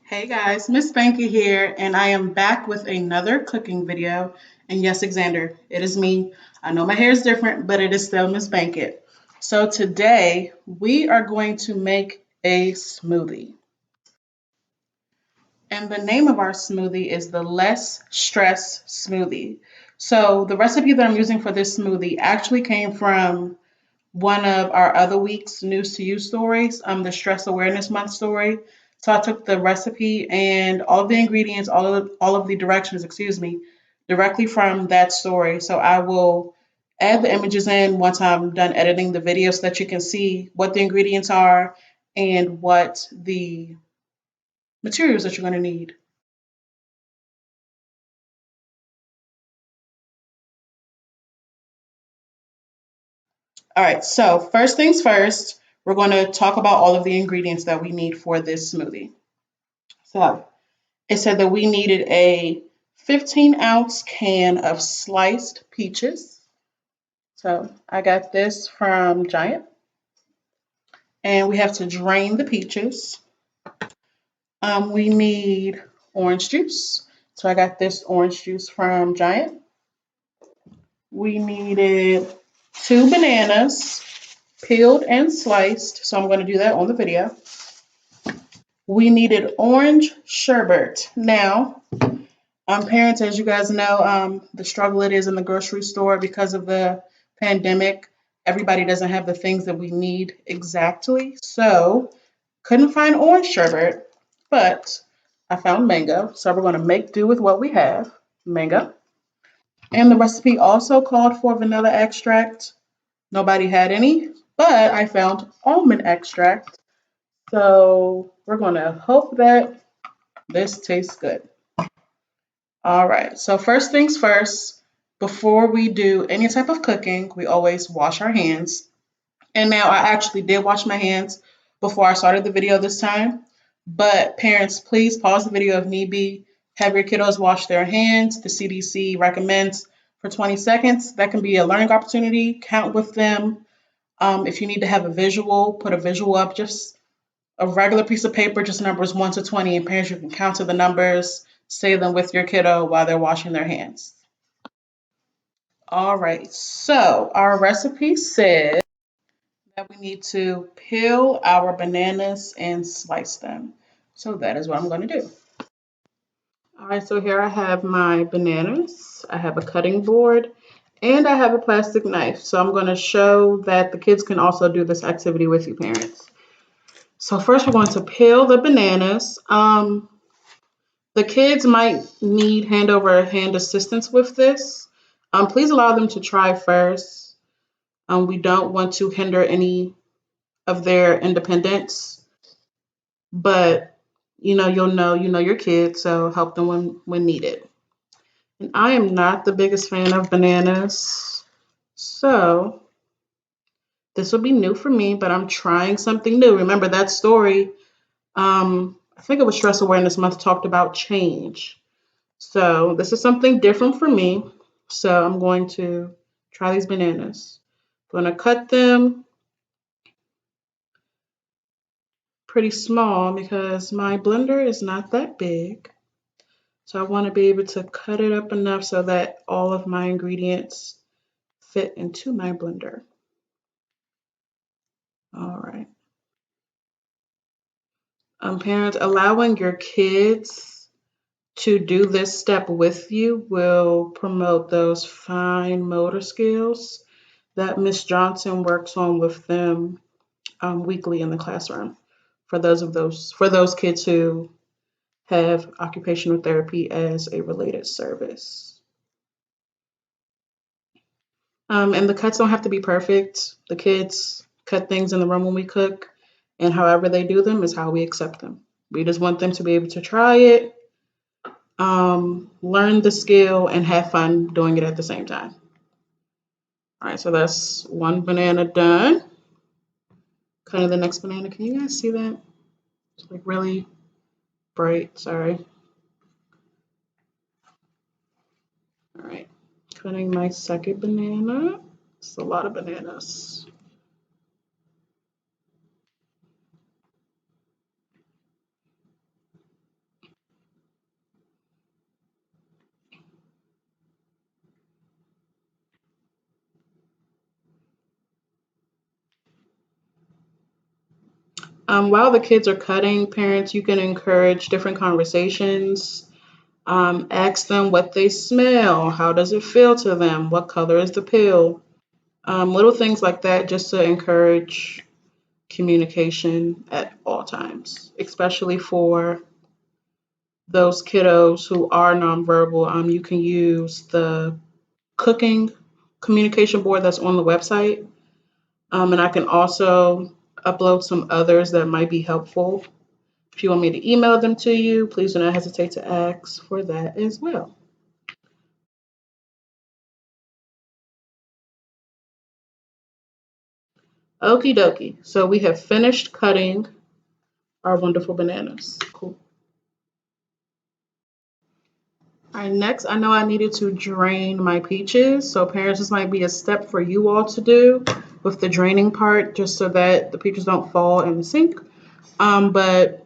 Hey guys, Miss Spanky here, and I am back with another cooking video. And yes, Xander, it is me. I know my hair is different, but it is still Miss Bankit. So today we are going to make a smoothie. And the name of our smoothie is the Less Stress Smoothie. So the recipe that I'm using for this smoothie actually came from one of our other week's news to you stories, the Stress Awareness Month story. So I took the recipe and all of the ingredients, all of the directions, excuse me, directly from that story. So I will add the images in once I'm done editing the video so that you can see what the ingredients are and what the materials that you're going to need. All right, so first things first, we're going to talk about all of the ingredients that we need for this smoothie. So it said that we needed a 15-ounce can of sliced peaches. So I got this from Giant. And we have to drain the peaches. We need orange juice. So I got this orange juice from Giant. We needed 2 bananas, peeled and sliced. So I'm going to do that on the video. We needed orange sherbet. Now, parents, as you guys know, the struggle it is in the grocery store because of the pandemic. Everybody doesn't have the things that we need exactly. So, couldn't find orange sherbet, but I found mango. So, we're going to make do with what we have mango. And the recipe also called for vanilla extract. Nobody had any, but I found almond extract. So, we're going to hope that this tastes good. All right, so first things first, before we do any type of cooking, we always wash our hands. And now I actually did wash my hands before I started the video this time. But parents, please pause the video if need be. Have your kiddos wash their hands. The CDC recommends for 20 seconds. That can be a learning opportunity. Count with them. If you need to have a visual, put a visual up. Just a regular piece of paper, just numbers 1 to 20, and parents, you can count to the numbers, say them with your kiddo while they're washing their hands. All right, so our recipe says that we need to peel our bananas and slice them. So that is what I'm going to do. All right, so here I have my bananas. I have a cutting board and I have a plastic knife. So I'm going to show that the kids can also do this activity with you, parents. So first we're going to peel the bananas. The kids might need hand over hand assistance with this. Please allow them to try first. We don't want to hinder any of their independence, but you know your kids, so help them when needed. And I am not the biggest fan of bananas, so this will be new for me, but I'm trying something new. Remember that story? I think it was Stress Awareness Month talked about change. So this is something different for me. So I'm going to try these bananas. I'm going to cut them pretty small because my blender is not that big. So I want to be able to cut it up enough so that all of my ingredients fit into my blender. All right. Parents, allowing your kids to do this step with you will promote those fine motor skills that Miss Johnson works on with them weekly in the classroom for those kids who have occupational therapy as a related service. And the cuts don't have to be perfect. The kids cut things in the room when we cook, and however they do them is how we accept them. We just want them to be able to try it, learn the skill, and have fun doing it at the same time. All right, so that's one banana done. Cutting the next banana. Can you guys see that? It's like really bright. Sorry. All right, cutting my second banana. It's a lot of bananas. While the kids are cutting, parents, you can encourage different conversations. Ask them what they smell. How does it feel to them? What color is the peel? Little things like that just to encourage communication at all times, especially for those kiddos who are nonverbal. You can use the cooking communication board that's on the website. And I can also upload some others that might be helpful. If you want me to email them to you, please do not hesitate to ask for that as well. Okie dokie. So we have finished cutting our wonderful bananas. Cool. All right, next, I know I needed to drain my peaches. So parents, this might be a step for you all to do with the draining part, just so that the peaches don't fall in the sink. But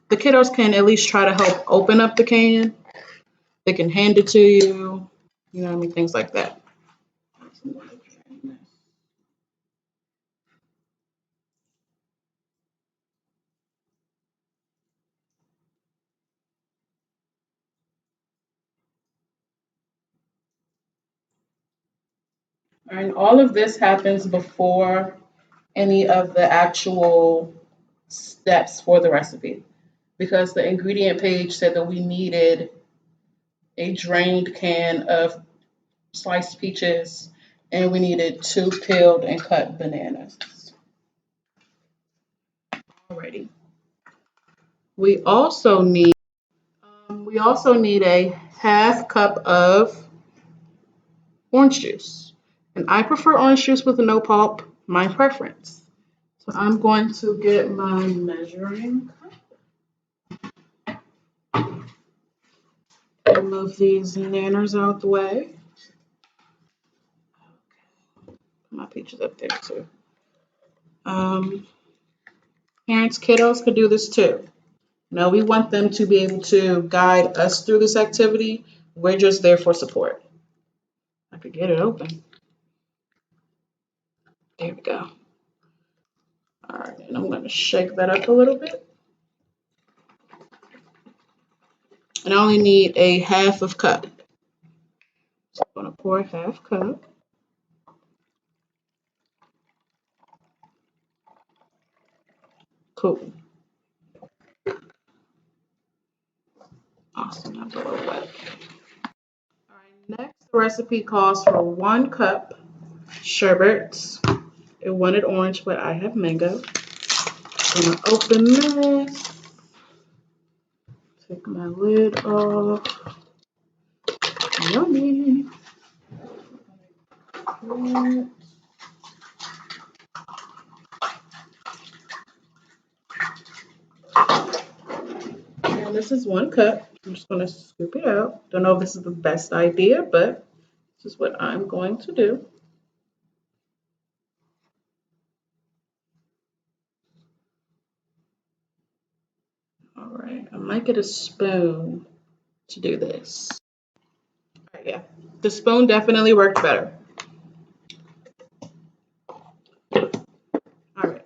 the kiddos can at least try to help open up the can. They can hand it to you, you know what I mean, things like that. And all of this happens before any of the actual steps for the recipe because the ingredient page said that we needed a drained can of sliced peaches and we needed 2 peeled and cut bananas. Alrighty. We also need a half cup of orange juice. And I prefer orange juice with no pulp, my preference. So I'm going to get my measuring cup, move these nanners out the way. Put my peaches up there too. Um, Parents, kiddos could do this too. No, we want them to be able to guide us through this activity. We're just there for support. I could get it open. There we go. All right, and I'm going to shake that up a little bit. And I only need a half of cup. So I'm going to pour a half cup. Cool. Awesome. That's a little wet. All right, next the recipe calls for 1 cup sherbet. It wanted orange, but I have mango. I'm going to open this. Take my lid off. Yummy. And this is 1 cup. I'm just going to scoop it out. Don't know if this is the best idea, but this is what I'm going to do. All right, I might get a spoon to do this. All right, yeah, the spoon definitely worked better. All right.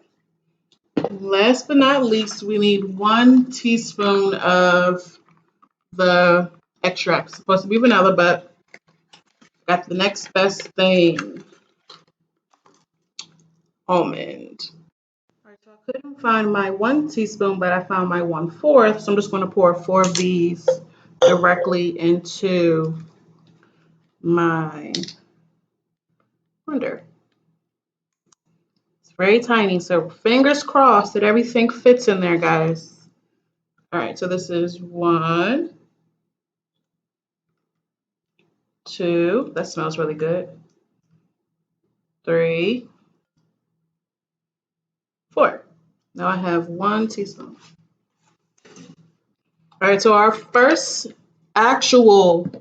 Last but not least, we need 1 teaspoon of the extract. It's supposed to be vanilla, but got the next best thing, almond. All right, so I couldn't find my 1 teaspoon, but I found my 1/4. So I'm just going to pour 4 of these directly into my blender. It's very tiny, so fingers crossed that everything fits in there, guys. All right, so this is 1, 2. That smells really good. 3, 4. Now I have 1 teaspoon. All right, so our first actual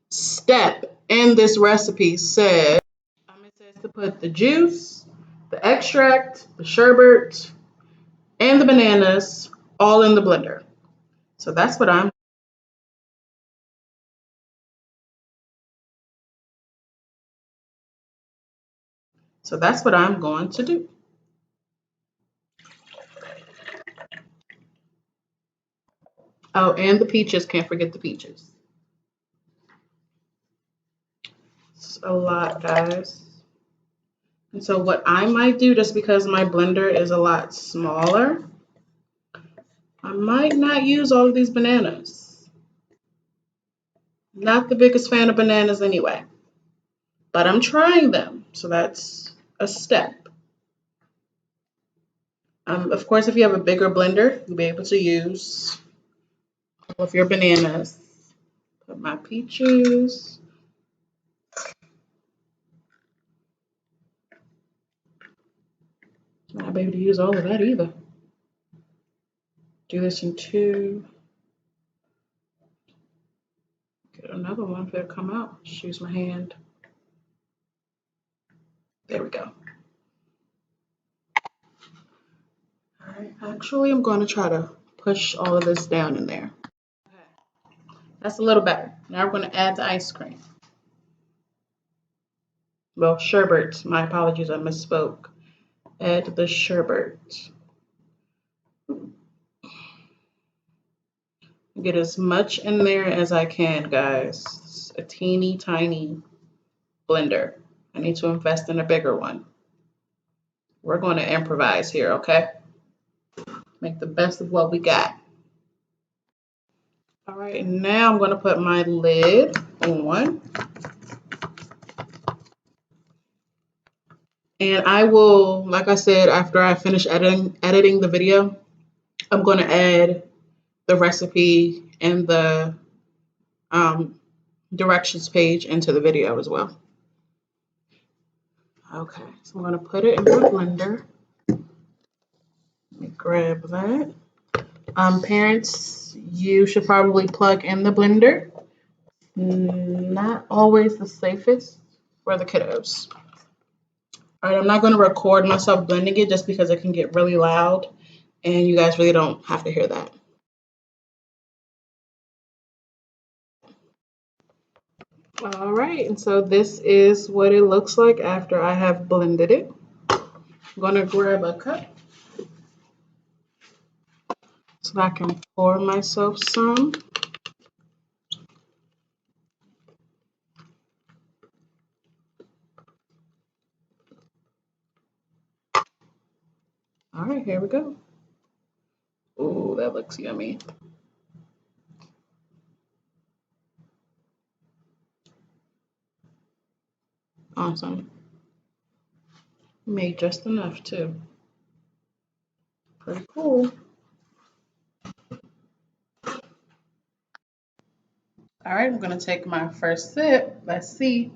step in this recipe says, it says to put the juice, the extract, the sherbet, and the bananas all in the blender. So that's what I'm going to do. Oh, and the peaches. Can't forget the peaches. It's a lot, guys. And so what I might do, just because my blender is a lot smaller, I might not use all of these bananas. Not the biggest fan of bananas anyway, but I'm trying them, so that's a step. Of course, if you have a bigger blender, you'll be able to use all of your bananas. Put my peaches. Not be able to use all of that either. Do this in two. Get another one for it to come out. Just use my hand. There we go. All right. Actually, I'm going to try to push all of this down in there. Okay. That's a little better. Now we're going to add the ice cream. Well, sherbet. My apologies, I misspoke. Add the sherbet. Get as much in there as I can, guys. It's a teeny tiny blender. I need to invest in a bigger one. We're going to improvise here, okay? Make the best of what we got. All right, and now I'm going to put my lid on. And I will, like I said, after I finish editing the video, I'm going to add the recipe and the directions page into the video as well. Okay, so I'm going to put it in the blender. Let me grab that. Parents, you should probably plug in the blender. Not always the safest for the kiddos. All right, I'm not going to record myself blending it just because it can get really loud and you guys really don't have to hear that. All right, and so this is what it looks like after I have blended it. I'm going to grab a cup so I can pour myself some. All right, here we go. Ooh, that looks yummy. Awesome. Made just enough too. Pretty cool. All right, I'm gonna take my first sip. Let's see.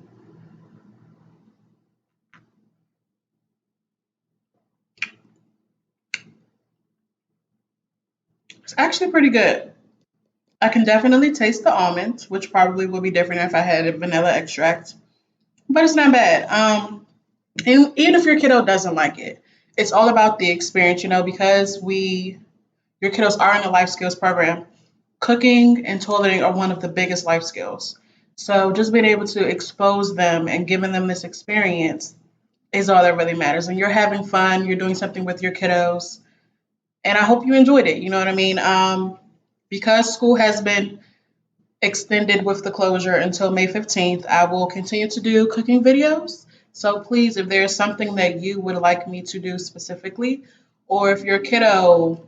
It's actually pretty good. I can definitely taste the almonds, which probably will be different if I had a vanilla extract, but it's not bad. And even if your kiddo doesn't like it, it's all about the experience, because your kiddos are in the life skills program. Cooking and toileting are one of the biggest life skills. So just being able to expose them and giving them this experience is all that really matters. And you're having fun, you're doing something with your kiddos, and I hope you enjoyed it. You know what I mean? Because school has been extended with the closure until May 15th, I will continue to do cooking videos. So please, if there's something that you would like me to do specifically, or if your kiddo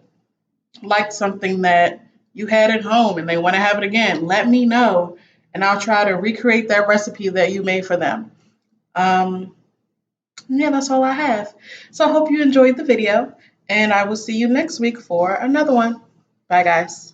liked something that you had at home and they want to have it again, let me know and I'll try to recreate that recipe that you made for them. Um, yeah, that's all I have. So I hope you enjoyed the video and I will see you next week for another one. Bye, guys.